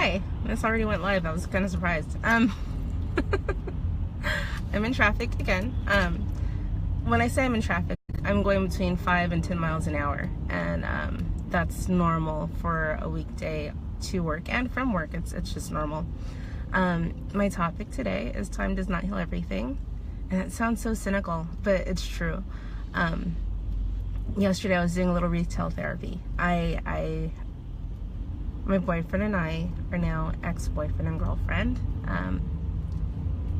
Hi, this already went live. I was kind of surprised. I'm in traffic again. When I say I'm in traffic, I'm going between 5 and 10 miles an hour, and that's normal for a weekday to work and from work. It's just normal. My topic today is time does not heal everything, and it sounds so cynical, but it's true. Yesterday I was doing a little retail therapy. My boyfriend and I are now ex-boyfriend and girlfriend,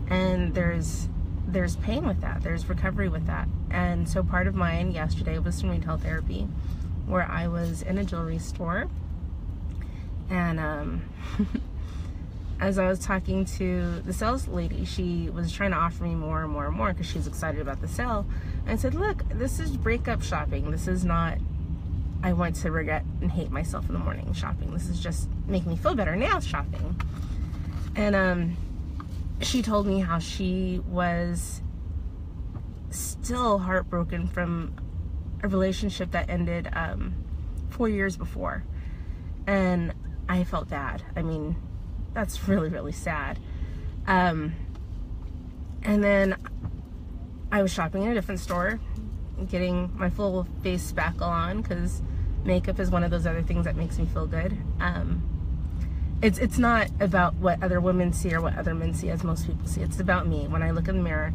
and there's pain with that. There's recovery with that. And so part of mine yesterday was some retail therapy, where I was in a jewelry store, and as I was talking to the sales lady, she was trying to offer me more and more and more because she's excited about the sale. And I said, look, this is breakup shopping. This is not, I want to regret and hate myself in the morning shopping. This is just making me feel better now shopping. And she told me how she was still heartbroken from a relationship that ended 4 years before. And I felt bad. I mean, that's really, really sad. And then I was shopping in a different store, getting my full face spackle on, because makeup is one of those other things that makes me feel good. It's not about what other women see or what other men see, as most people see. It's about me. When I look in the mirror,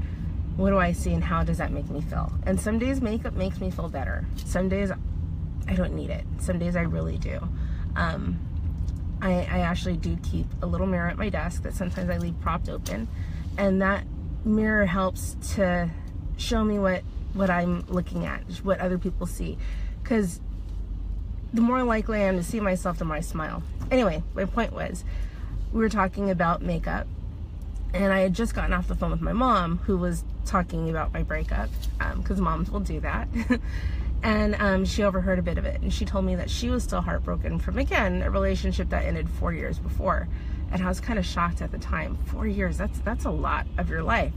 what do I see and how does that make me feel? And some days makeup makes me feel better. Some days I don't need it. Some days I really do. I actually do keep a little mirror at my desk that sometimes I leave propped open, and that mirror helps to show me what I'm looking at, what other people see, because the more likely I am to see myself, the more I smile. Anyway, my point was, we were talking about makeup, and I had just gotten off the phone with my mom, who was talking about my breakup, because moms will do that. And she overheard a bit of it, and she told me that she was still heartbroken from, again, a relationship that ended 4 years before. And I was kind of shocked at the time. 4 years, that's a lot of your life,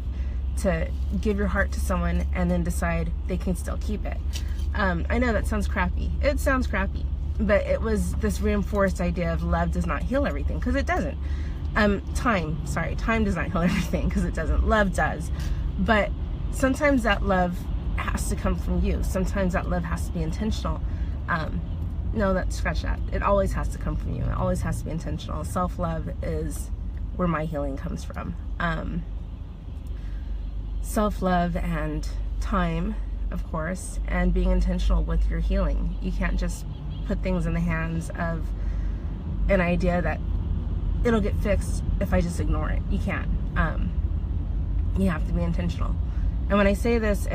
to give your heart to someone and then decide they can still keep it. I know that sounds crappy. It sounds crappy, but it was this reinforced idea of love does not heal everything, because it doesn't. Time does not heal everything, because it doesn't. Love does. But sometimes that love has to come from you. Sometimes that love has to be intentional. No, scratch that. It always has to come from you. It always has to be intentional. Self-love is where my healing comes from. Self-love and time, of course, and being intentional with your healing. You can't just put things in the hands of an idea that it'll get fixed if I just ignore it. You can't. You have to be intentional. And when I say this,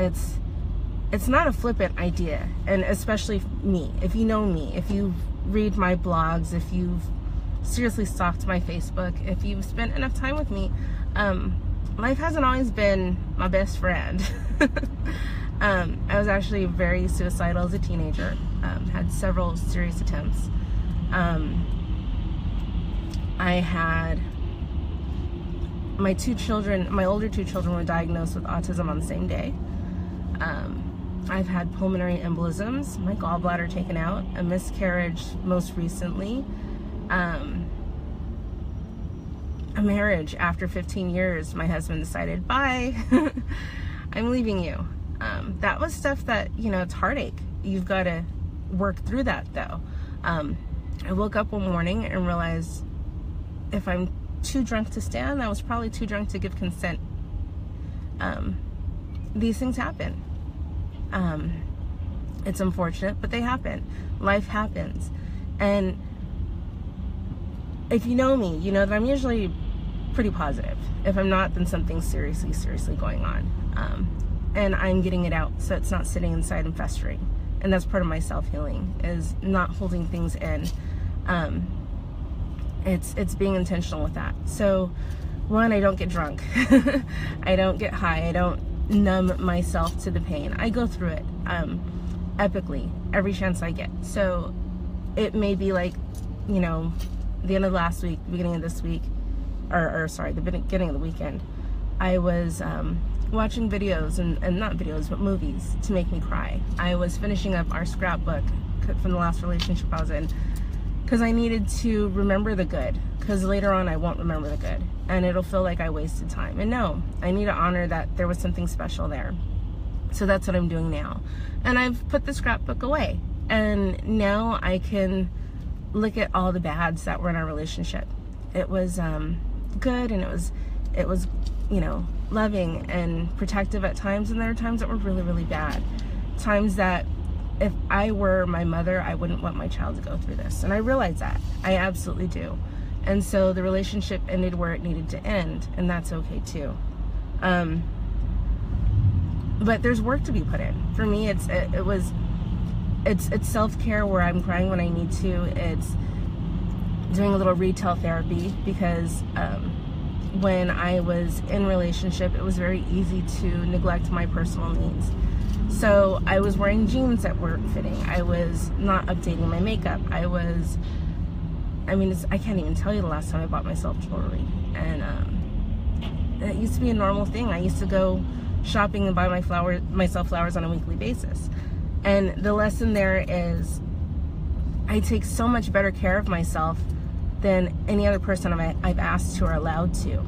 it's not a flippant idea, and especially me. If you know me, if you read my blogs, if you've seriously stalked my Facebook, if you've spent enough time with me, life hasn't always been my best friend. I was actually very suicidal as a teenager, had several serious attempts. I had my older two children were diagnosed with autism on the same day. I've had pulmonary embolisms, my gallbladder taken out, a miscarriage most recently, a marriage after 15 years. My husband decided, bye, I'm leaving you. That was stuff that, it's heartache. You've got to work through that, though. I woke up one morning and realized if I'm too drunk to stand, I was probably too drunk to give consent. These things happen. It's unfortunate, but they happen. Life happens. And if you know me, you know that I'm usually pretty positive. If I'm not, then something's seriously going on. And I'm getting it out, so it's not sitting inside and festering. And that's part of my self-healing, is not holding things in. It's being intentional with that. So, one, I don't get drunk. I don't get high. I don't numb myself to the pain. I go through it epically every chance I get. So it may be like, the end of last week, beginning of this week, the beginning of the weekend, I was watching videos, and not videos, but movies to make me cry. I was finishing up our scrapbook from the last relationship I was in, because I needed to remember the good, because later on I won't remember the good and it'll feel like I wasted time. And no, I need to honor that there was something special there. So that's what I'm doing now. And I've put the scrapbook away, and now I can look at all the bads that were in our relationship. It was good, and it was you know, loving and protective at times, and there are times that were really, really bad. Times that if I were my mother, I wouldn't want my child to go through this. And I realize that. I absolutely do. And so the relationship ended where it needed to end, and that's okay too. But there's work to be put in. For me, it's self-care where I'm crying when I need to. It's doing a little retail therapy, because when I was in relationship, it was very easy to neglect my personal needs. So I was wearing jeans that weren't fitting. I was not updating my makeup. I can't even tell you the last time I bought myself jewelry. And that used to be a normal thing. I used to go shopping and buy myself flowers on a weekly basis. And the lesson there is I take so much better care of myself than any other person I've asked to or allowed to.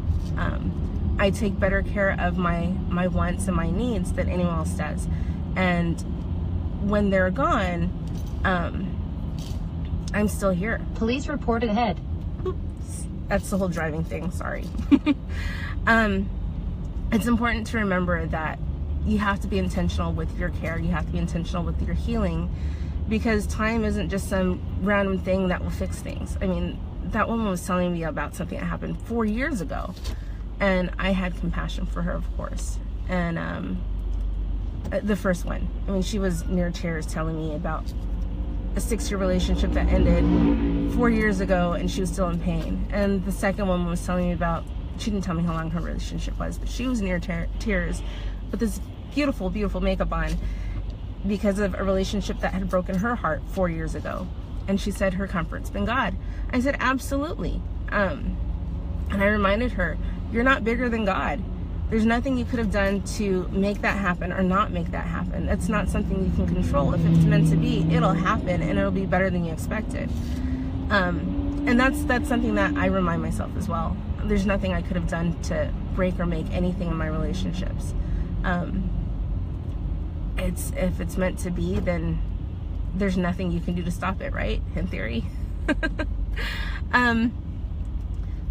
I take better care of my wants and my needs than anyone else does. And when they're gone, I'm still here. Police report ahead. Oops. That's the whole driving thing, sorry. It's important to remember that you have to be intentional with your care. You have to be intentional with your healing, because time isn't just some random thing that will fix things. I mean, that woman was telling me about something that happened 4 years ago, and I had compassion for her, of course. And the first one, I mean, she was near tears telling me about a 6-year relationship that ended 4 years ago, and she was still in pain. And the second woman was telling me about, she didn't tell me how long her relationship was, but she was near tears with this beautiful, beautiful makeup on because of a relationship that had broken her heart 4 years ago. And she said her comfort's been God. I said, absolutely. And I reminded her, you're not bigger than God. There's nothing you could have done to make that happen or not make that happen. That's not something you can control. If it's meant to be, it'll happen, and it'll be better than you expected. And that's something that I remind myself as well. There's nothing I could have done to break or make anything in my relationships. If it's meant to be, then there's nothing you can do to stop it, right? In theory.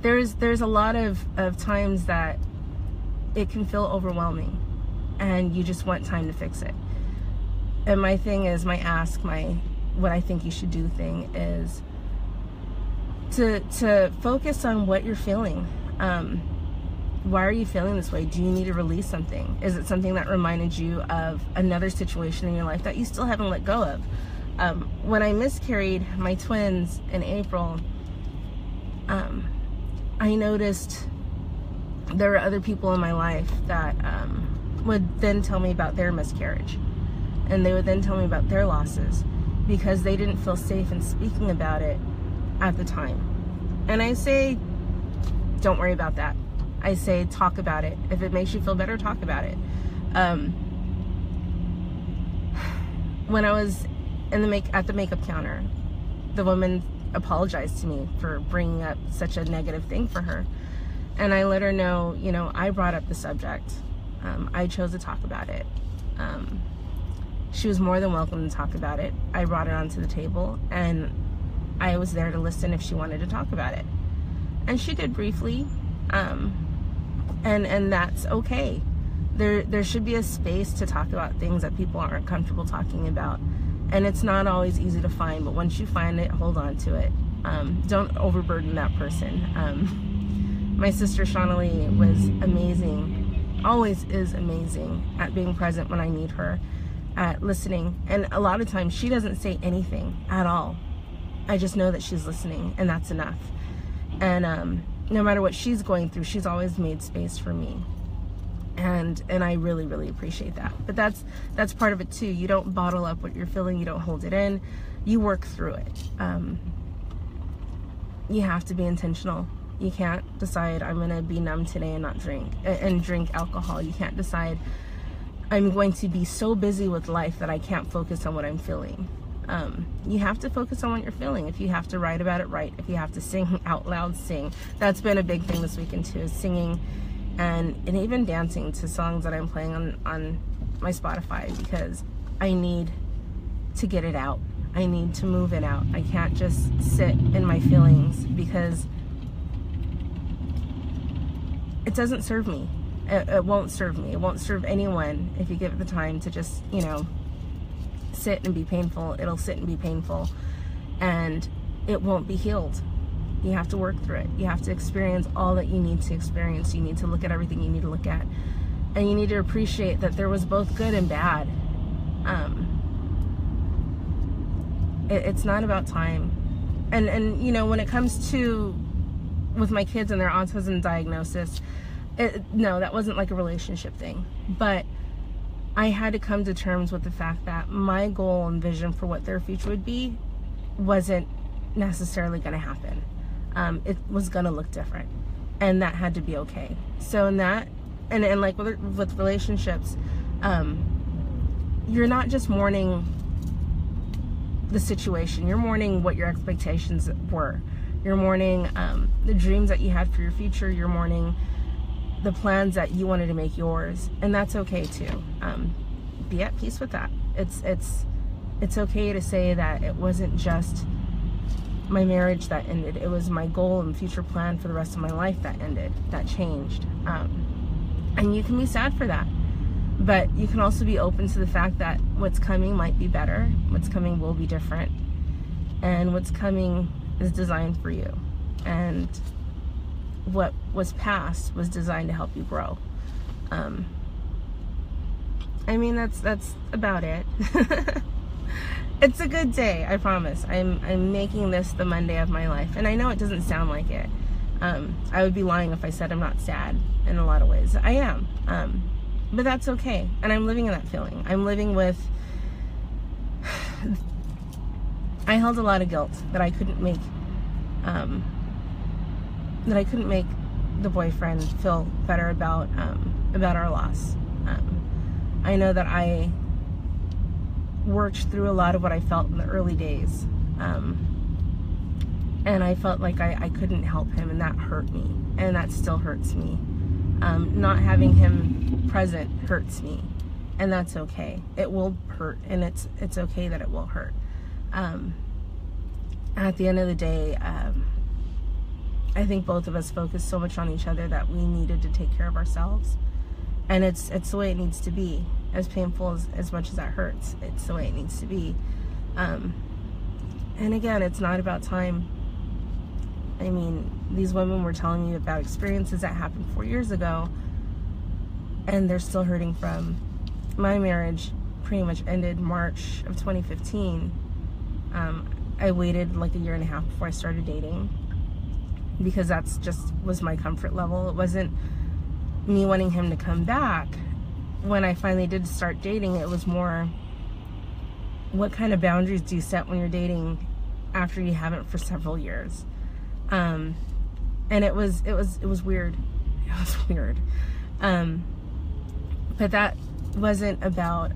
There's a lot of times that it can feel overwhelming, and you just want time to fix it. And my thing is, what I think you should do thing is to focus on what you're feeling. Why are you feeling this way? Do you need to release something? Is it something that reminded you of another situation in your life that you still haven't let go of? When I miscarried my twins in April, I noticed there were other people in my life that would then tell me about their miscarriage, and they would then tell me about their losses because they didn't feel safe in speaking about it at the time. And I say, don't worry about that. I say, talk about it. If it makes you feel better, talk about it. When I was at the makeup counter, the woman apologized to me for bringing up such a negative thing for her. And I let her know, you know, I brought up the subject. I chose to talk about it. She was more than welcome to talk about it. I brought it onto the table, and I was there to listen if she wanted to talk about it. And she did briefly, and that's okay. There should be a space to talk about things that people aren't comfortable talking about. And it's not always easy to find, but once you find it, hold on to it. Don't overburden that person. My sister Shauna Lee was amazing, always is amazing at being present when I need her, at listening. And a lot of times she doesn't say anything at all. I just know that she's listening, and that's enough. And no matter what she's going through, she's always made space for me. And I really, really appreciate that. But that's part of it too. You don't bottle up what you're feeling. You don't hold it in. You work through it. You have to be intentional. You can't decide I'm going to be numb today and not drink alcohol. You can't decide I'm going to be so busy with life that I can't focus on what I'm feeling. You have to focus on what you're feeling. If you have to write about it, write. If you have to sing out loud, sing. That's been a big thing this weekend too, is singing and even dancing to songs that I'm playing on my Spotify, because I need to get it out. I need to move it out. I can't just sit in my feelings, because it doesn't serve me. It won't serve me. It won't serve anyone if you give it the time to just, you know, sit and be painful. It'll sit and be painful, and it won't be healed. You have to work through it. You have to experience all that you need to experience. You need to look at everything you need to look at, and you need to appreciate that there was both good and bad. It's not about time. And you know, when it comes to with my kids and their autism diagnosis, no, that wasn't like a relationship thing, but I had to come to terms with the fact that my goal and vision for what their future would be wasn't necessarily going to happen. It was going to look different, and that had to be okay. So in that, and like with relationships, you're not just mourning the situation, you're mourning what your expectations were. You're mourning the dreams that you had for your future. You're mourning the plans that you wanted to make yours, and that's okay too. Be at peace with that. It's okay to say that it wasn't just my marriage that ended. It was my goal and future plan for the rest of my life that ended, that changed. And you can be sad for that, but you can also be open to the fact that what's coming might be better. What's coming will be different, and what's coming is designed for you, and what was past was designed to help you grow. I mean, that's about it. It's a good day, I promise. I'm making this the Monday of my life, and I know it doesn't sound like it. I would be lying if I said I'm not sad in a lot of ways. I am, but that's okay, and I'm living in that feeling. I'm living with I held a lot of guilt that I couldn't make the boyfriend feel better about our loss. I know that I worked through a lot of what I felt in the early days, and I felt like I couldn't help him, and that hurt me, and that still hurts me. Not having him present hurts me, and that's okay. It will hurt, and it's okay that it will hurt. At the end of the day, I think both of us focused so much on each other that we needed to take care of ourselves, and it's the way it needs to be. As painful as much as that hurts, it's the way it needs to be. And again, it's not about time. I mean, these women were telling me about experiences that happened 4 years ago, and they're still hurting from. My marriage pretty much ended March of 2015. I waited like a year and a half before I started dating, because that's just was my comfort level. It wasn't me wanting him to come back. When I finally did start dating, it was more, what kind of boundaries do you set when you're dating after you haven't for several years? And it was weird. It was weird. But that wasn't about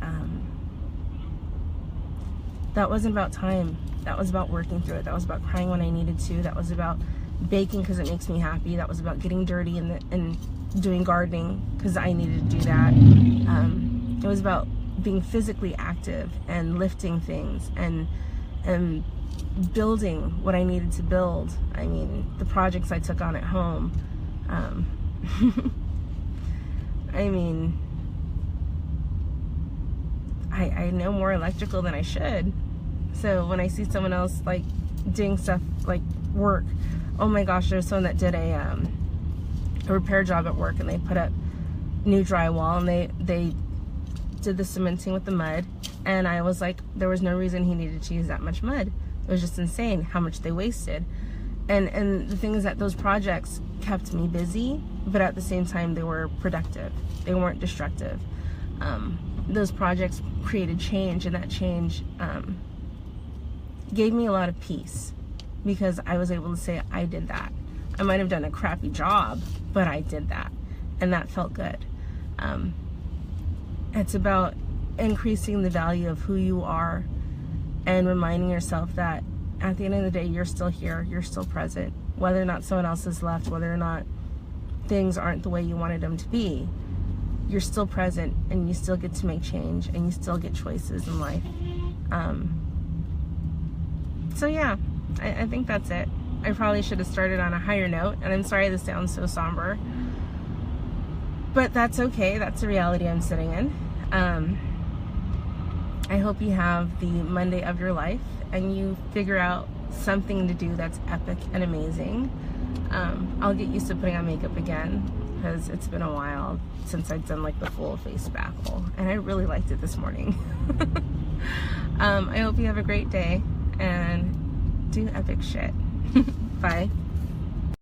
time. That was about working through it. That was about crying when I needed to. That was about baking because it makes me happy. That was about getting dirty and doing gardening because I needed to do that. It was about being physically active and lifting things and building what I needed to build. I mean, the projects I took on at home. I mean, I know more electrical than I should. So when I see someone else like doing stuff like work, oh my gosh, there's someone that did a repair job at work, and they put up new drywall, and they did the cementing with the mud, and I was like, there was no reason he needed to use that much mud. It was just insane how much they wasted. And the thing is that those projects kept me busy, but at the same time they were productive. They weren't destructive. Those projects created change, and that change gave me a lot of peace, because I was able to say I did that. I might have done a crappy job, but I did that, and that felt good. It's about increasing the value of who you are and reminding yourself that at the end of the day, you're still here, you're still present. Whether or not someone else has left, whether or not things aren't the way you wanted them to be, you're still present, and you still get to make change, and you still get choices in life. So yeah, I think that's it. I probably should have started on a higher note, and I'm sorry this sounds so somber, but that's okay. That's the reality I'm sitting in. I hope you have the Monday of your life, and you figure out something to do that's epic and amazing. I'll get used to putting on makeup again, because it's been a while since I've done like the full face spackle, and I really liked it this morning. I hope you have a great day and do epic shit. Bye.